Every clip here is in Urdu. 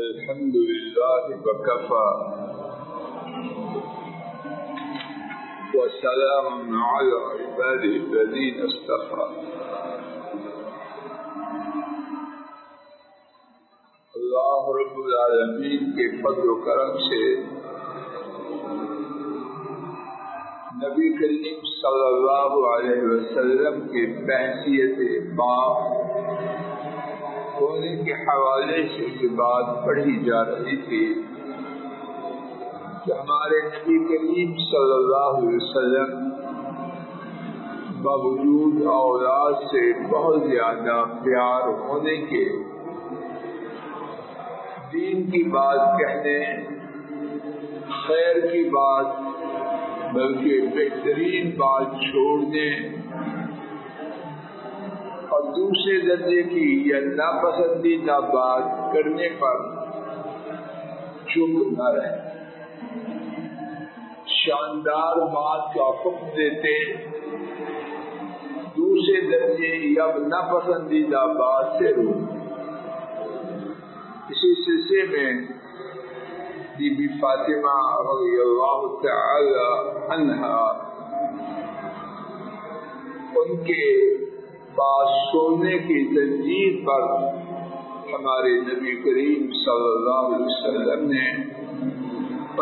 الحمد لله وكفى وسلام على عباده الذين اصطفى اللہ رب العالمین کے فضل و کرم سے نبی کریم صلی اللہ علیہ وسلم کے بحثیت باپ ہونے کے حوالے سے یہ بات پڑھی جا رہی تھی کہ ہمارے نبی کریم صلی اللہ علیہ وسلم باوجود اولاد سے بہت زیادہ پیار ہونے کے دین کی بات کہنے، خیر کی بات بلکہ بہترین بات چھوڑنے اور دوسرے درجے کی یا ناپسندیدہ بات کرنے پر چپ نہ رہے، شاندار بات کا حکم دیتے، دوسرے درجے یا ناپسندیدہ بات سے روکتے۔ اسی سلسلے میں بی بی فاطمہ رضی اللہ تعالی عنہا ان کے پاس سونے کی زنجیر پر ہمارے نبی کریم صلی اللہ علیہ وسلم نے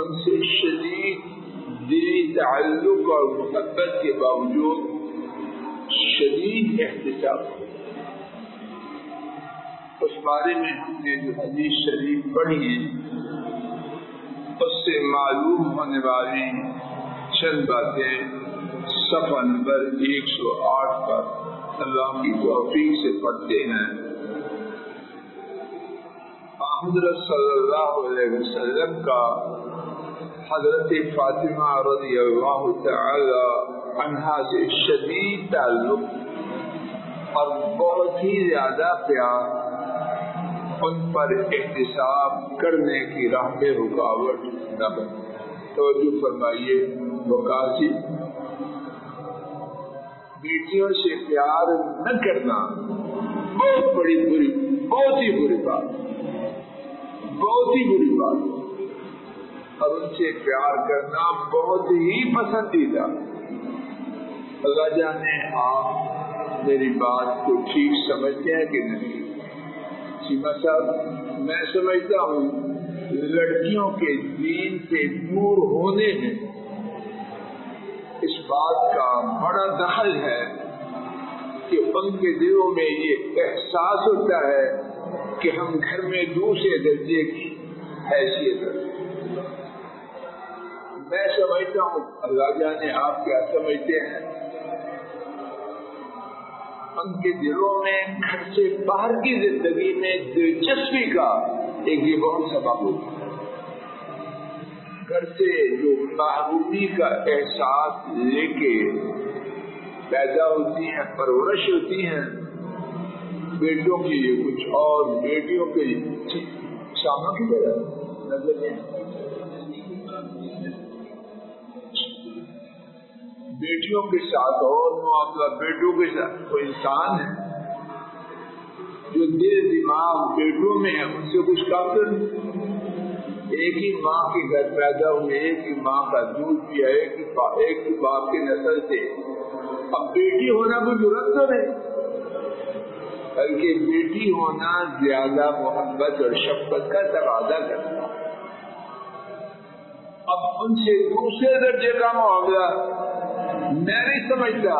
ان سے شدید دلی تعلق اور محبت کے باوجود شدید احتساب کیا۔ اس بارے میں ہم نے جو حدیث شریف پڑھی ہے اس سے معلوم ہونے والی چند باتیں صفحہ نمبر 108 پر اللہ کی توفیق سے پڑھتے ہیں۔ حضرت صلی اللہ علیہ وسلم کا حضرت فاطمہ رضی اللہ تعالی عنہا سے شدید تعلق اور بہت ہی زیادہ پیار ان پر احتساب کرنے کی راہ میں رکاوٹ نہ بنے۔ توجہ فرمائیے، وقاصی بیٹیوں سے پیار نہ کرنا بہت بڑی بہت ہی بری بات، بہت ہی بری بات، اور ان سے پیار کرنا بہت ہی پسندیدہ۔ اللہ جانے آپ میری بات کو ٹھیک سمجھتے ہیں کہ نہیں؟ صاحب میں سمجھتا ہوں لڑکیوں کے دین سے دور ہونے میں اس بات کا بڑا دخل ہے کہ ان کے دلوں میں یہ احساس ہوتا ہے کہ ہم گھر میں دوسرے درجے کی حیثیت رکھتے۔ میں سمجھتا ہوں، اللہ جانے آپ کیا سمجھتے ہیں، ان کے دلوں میں گھر سے باہر کی زندگی میں دلچسپی کا ایک یہ بہت سبب ہوتا ہے۔ گھر سے جو محبوبی کا احساس لے کے پیدا ہوتی ہیں، پرورش ہوتی ہیں، بیٹوں کے لیے کچھ اور بیٹیوں کے لیے سامنے کی طرح نظر بیٹیوں کے ساتھ اور معاملہ بیٹوں کے ساتھ کوئی انسان ہے جو دل دماغ بیٹوں میں ہے، ان سے کچھ کم نہیں۔ ایک ہی ماں کے گھر پیدا ہوئے، ایک ہی ماں کا دودھ پیا، ایک ہی باپ کی نسل سے، اب بیٹی ہونا کوئی ضرورت تو نہیں، بلکہ بیٹی ہونا زیادہ محبت اور شفقت کا تقاضا کرتا ہے۔ اب ان سے دوسرے درجے کا معاملہ میں نہیں سمجھتا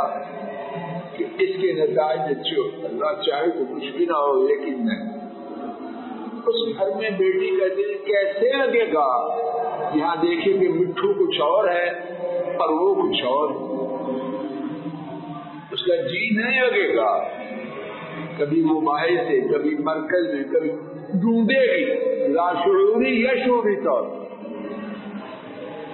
کہ اس کے نتائج اچھے ہو، اللہ چاہے تو کچھ بھی نہ ہو، لیکن نہیں، اس گھر میں بیٹی کا دل کیسے لگے گا؟ یہاں دیکھیں کہ مٹھو کچھ اور ہے اور وہ کچھ اور ہے، اس کا جی نہیں لگے گا، کبھی موبائل سے، کبھی مرکز میں، کبھی ڈھونڈے گی لاشعوری یا شعوری طور۔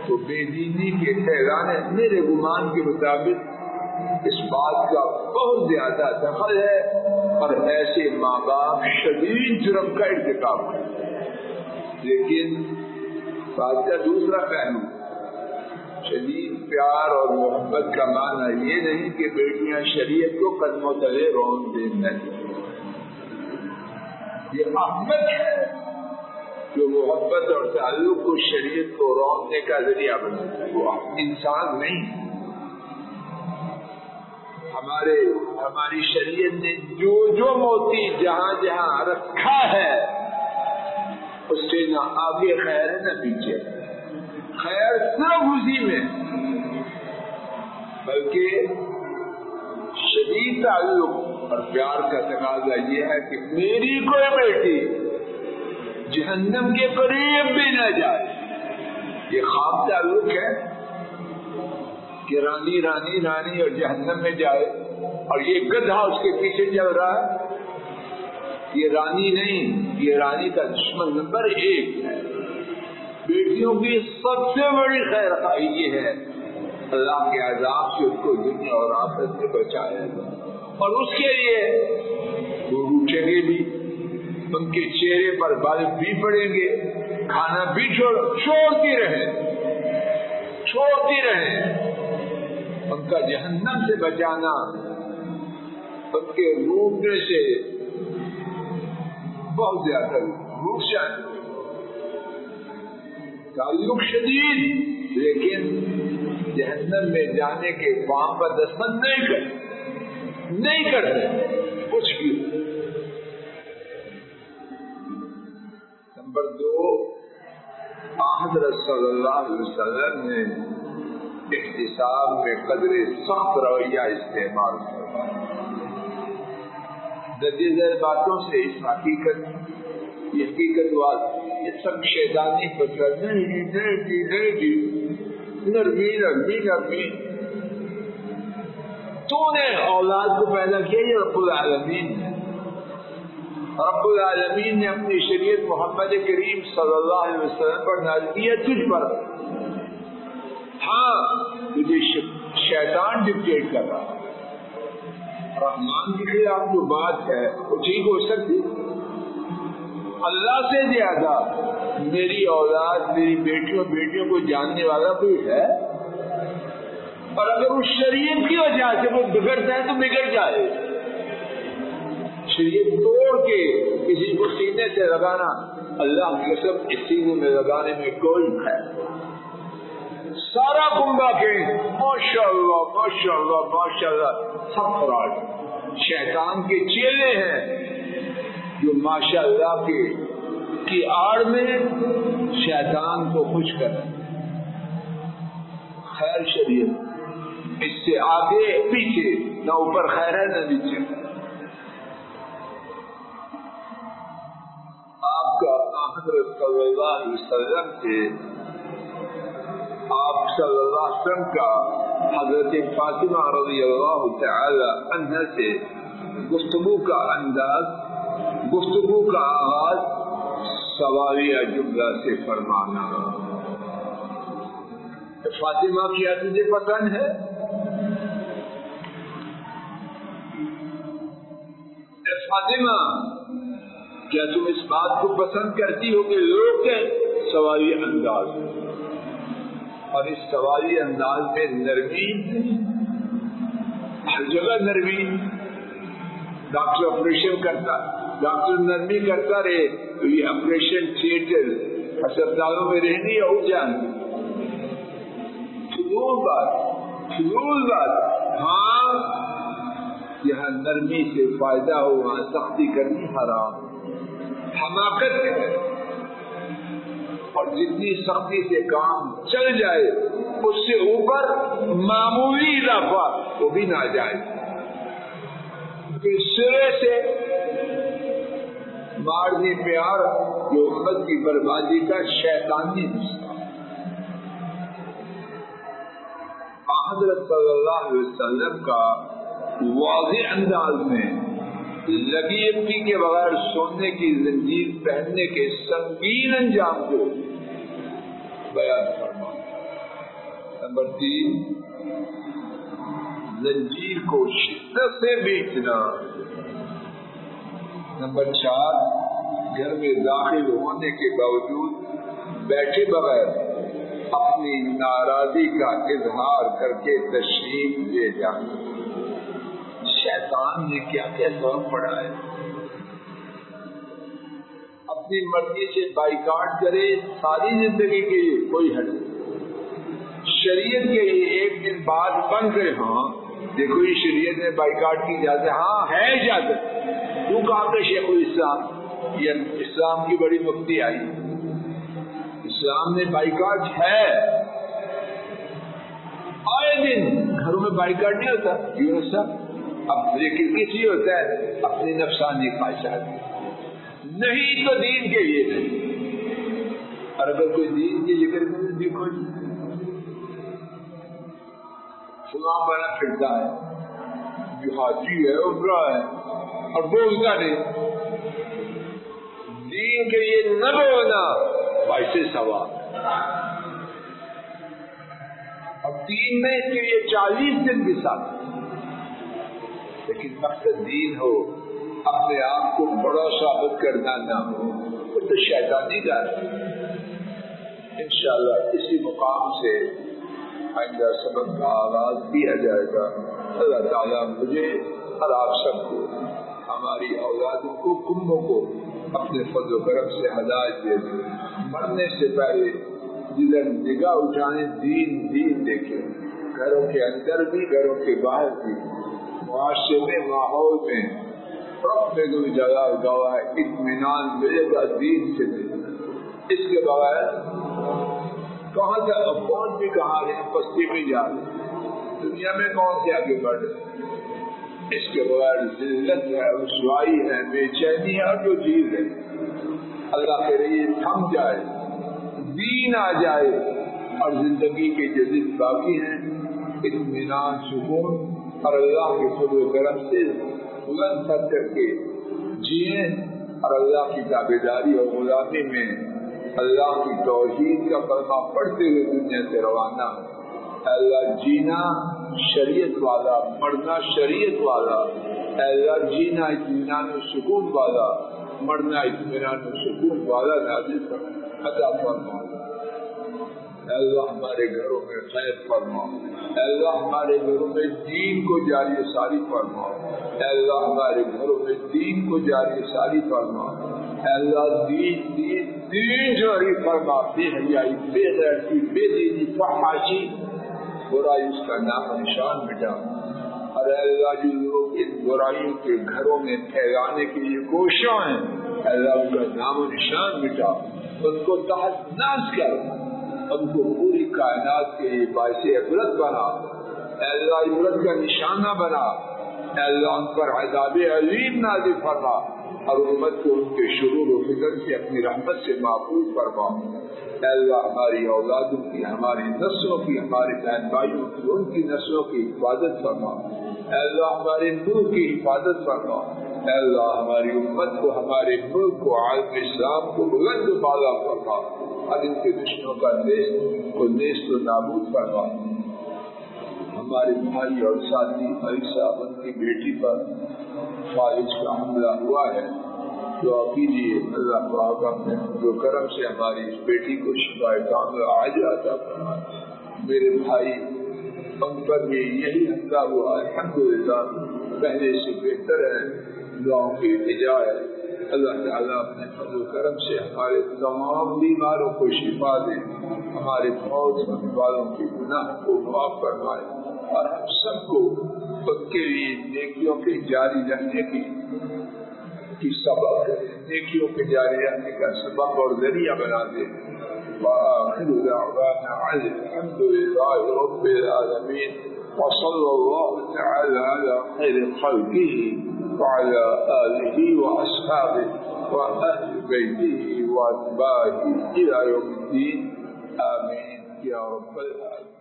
تو بے دینی کے ٹھہرانے میرے گمان کے مطابق اس بات کا بہت زیادہ دخل ہے، اور ایسے ماں باپ شدید جرم کا ارتکاب کرتے ہیں۔ لیکن بات کا دوسرا پہلو، شدید پیار اور محبت کا معنی یہ نہیں کہ بیٹیاں شریعت کو قدموں تلے رون دینا، یہ احمد ہے محبت اور تعلق کو شریعت کو روکنے کا ذریعہ بنتا ہے. وہ انسان نہیں. ہماری شریعت نے جو موتی جہاں جہاں رکھا ہے اس سے نہ آگے خیر ہے نہ پیچھے. خیر صرف اسی میں، بلکہ شدید تعلق اور پیار کا تقاضا یہ ہے کہ میری کوئی بیٹی جہنم کے قریب بھی نہ جائے. یہ خواب تعلق ہے کہ رانی رانی رانی اور جہنم میں جائے اور یہ گدھا اس کے پیچھے چل رہا ہے. یہ رانی نہیں، یہ رانی کا دشمن نمبر 1 ہے. بیٹیوں کی سب سے بڑی خیر خواہی یہ ہے اللہ کے عذاب سے اس کو دنیا اور آخرت سے بچایا، اور اس کے لیے وہ روٹیں گے بھی، ان کے چہرے پر بال بھی پڑیں گے، کھانا بھی چھوڑتی رہیں. ان کا جہنم سے بچانا ان کے روٹنے سے بہت زیادہ روشن تعلق شدید، لیکن جہنم میں جانے کے کام پر دستمند نہیں کرتے کچھ بھی. نمبر 2، حضرت صلی اللہ علیہ وسلم نے احتساب میں قدر سخت رویہ استعمال کرا. درجہ ذیل باتوں سے اس حقیقت یہ سب شیطانی فطرت نرمی. تو نے اولاد کو پیدا کیا یہ رب العالمین ہے. رب العالمین نے اپنی شریعت محمد کریم صلی اللہ علیہ وسلم پر نازل کیا تجھ پر. ہاں تجھے شیطان ڈکٹیٹ کر رہا. رحمان کے خلاف جو بات ہے وہ ٹھیک ہو سکتی؟ اللہ سے زیادہ میری اولاد میری بیٹیوں کو جاننے والا کوئی ہے؟ اور اگر اس شریعت کی وجہ سے وہ بگڑتا ہے تو بگڑ جائے. شریعت توڑ کے کسی کو سینے سے لگانا، اللہ کی قسم اس سینے میں لگانے میں کوئی ہے. سارا کنبا کے ماشاءاللہ ماشاءاللہ ماشاءاللہ سب فراڈ شیطان کے چیلے ہیں جو ماشاءاللہ کی آڑ میں شیطان کو خوش کر. خیر شریعت اس سے آگے پیچھے نہ اوپر خیر ہے نہ نیچے. آپ کا حضرت صلی اللہ علیہ وسلم سے آپ صلی اللہ علیہ وسلم کا حضرت فاطمہ رضی اللہ تعالی عنہ سے گفتگو کا انداز، گفتگو کا آغاز سوالیہ جملہ سے فرمانا. فاطمہ کیا تجھے پسند ہے؟ فاطمہ کیا تم اس بات کو پسند کرتی ہو کہ لوگ کے سوالی انداز، اور اس سوالی انداز میں نرمی، ہر جگہ نرمی. ڈاکٹر آپریشن کرتا، ڈاکٹر نرمی کرتا رہے تو یہ آپریشن تھیٹر ہسپتالوں میں رہنی یا اٹھ جانی. فضول بات. ہاں یہاں نرمی سے فائدہ ہو وہاں سختی کرنی حرام، حماقت ہے. اور جتنی سختی سے کام چل جائے اس سے اوپر معمولی اضافہ وہ بھی ناجائز. سرے سے مارنی پیار جو امت کی بربادی کا شیطانی نسخہ. حضرت صلی اللہ علیہ وسلم کا واضح انداز میں لگی کے بغیر سونے کی زنجیر پہننے کے سنگین انجام کو بیان فرما. نمبر 3، زنجیر کو شدت سے بیچنا. نمبر 4، گھر میں داخل ہونے کے باوجود بیٹھے بغیر اپنی ناراضی کا اظہار کر کے تشریف لے جانا. شیطان نے کیا کیا سبب پڑا ہے. اب اپنی مرضی سے بائیکاٹ کرے ساری زندگی کے لیے کوئی حد نہیں. شریعت کے لیے ایک دن بعد بند کرے ہاں دیکھو یہ شریعت میں بائیکاٹ کی اجازت ہاں ہے اجازت. تو کہاں پہ شیخ الاسلام یا اسلام کی بڑی مفتی آئی اسلام میں بائیکاٹ ہے. آئے دن گھروں میں بائیکاٹ نہیں ہوتا کیوں صاحب اب لیکن کس لیے ہوتا ہے اپنی نفسانی خواہشات نہیں تو دین کے لیے نہیں. اور اگر کوئی دین کے لیے کرے تو دیکھو جی فلاں بنا پھرتا ہے جہادی ہے ابرا ہے اور بولتا نہیں. دین کے لیے نہ بولنا باعث ثواب. اب دین میں اس کے لیے 40 دن بھی ساتھ لیکن مقصد دین ہو اپنے آپ کو بڑا ثابت کرنا نہ ہو تو شیطانی ڈال. انشاءاللہ اسی مقام سے آئندہ سبق کا آغاز کیا جائے گا. اللہ تعالیٰ مجھے اور آپ سب کو ہماری اولادوں کو کنبوں کو اپنے فضل و کرم سے ہدایت دے دے. مرنے سے پہلے جدھر نگاہ اٹھانے دین دین دیکھیں گھروں کے اندر بھی گھروں کے باہر بھی معاشرے میں ماحول میں رب میں جگہ گواہ اطمینان ملے گا دین سے ملے گا. اس کے بغیر کہاں سے کون بھی کہاں رہے پستی میں جا رہے دنیا میں کون سے آگے بڑھ رہے. اس کے بغیر ذلت ہے رسوائی ہے بے چینی ہے اور جو چیز ہے اللہ کے لیے تھم جائے دین آ جائے اور زندگی کے جو دن باقی ہیں اطمینان سکون اور اللہ کے فضل و کرم سے بلند سر کر کے جیے اور اللہ کی تابعداری اور غلامی میں اللہ کی توحید کا کلمہ پڑھتے ہوئے دنیا سے روانہ. اللہ جینا شریعت والا مرنا شریعت والا. اللہ جینا اطمینان و سکون والا مرنا اطمینان و سکون والا نازل عطا فرما. اللہ ہمارے گھروں میں خیر فرما. اللہ ہمارے گھروں میں دین کو جاری ساری فرما. اللہ ہمارے گھروں میں دین کو جاری ساری فرما. اللہ دین دین دین جاری فرما. بے حیائی بے غیرتی بے دینی فحاشی برائی اس کا نام نشان مٹا. اور اللہ جو لوگ ان برائیوں کے گھروں میں پھیلانے کے لیے کوشاں ہیں اللہ ان کا نام و نشان مٹا. ان کو تحت ناز کر ان کو پوری کائنات کے لیے باعث عبرت بنا. اللہ عبرت کا نشانہ بنا. اللہ ان پر عذاب علیم نازل فرما اور امت کو ان کے شرور و فکر سے اپنی رحمت سے محفوظ فرما. اللہ ہماری اولادوں کی ہماری نسلوں کی ہمارے بہن بھائیوں کی ان کی نسلوں کی حفاظت فرما. اللہ ہمارے ملک کی حفاظت فرما. اللہ ہماری امت کو ہمارے ملک کو عالم اسلام کو بلند بالا فرما اور ان کے دشمنوں کا نیست و نابود فرما. ہمارے بھائی اور ساتھی صاحب ان کی بیٹی پر فالج کا حملہ ہوا ہے دعا کیجیے اللہ پاک اپنے جو کرم سے ہماری اس بیٹی کو شفا کاملہ عاجل عطا فرمائے. میرے بھائی ان پر بھی یہی حملہ ہوا الحمدللہ پہلے سے بہتر ہے. دعاؤں کی التجا ہے اللہ تعالیٰ اپنے فضل و کرم سے ہمارے تمام بیماروں کو شفا دے. ہمارے فوج والوں کی گناہ کو معاف فرمائے اور ہم سب کو خود کے لیے نیکیوں کے جاری رہنے کی سبب نیکیوں کے جاری رہنے کا سبب اور ذریعہ بنا دے. وآخر دعوانا الحمد لله رب العالمين وصلى الله تعالى على خير خلقه وعلى آله وأصحابه وأهل بيته وأتباعه إلى يوم الدين آمين يا رب العالمين.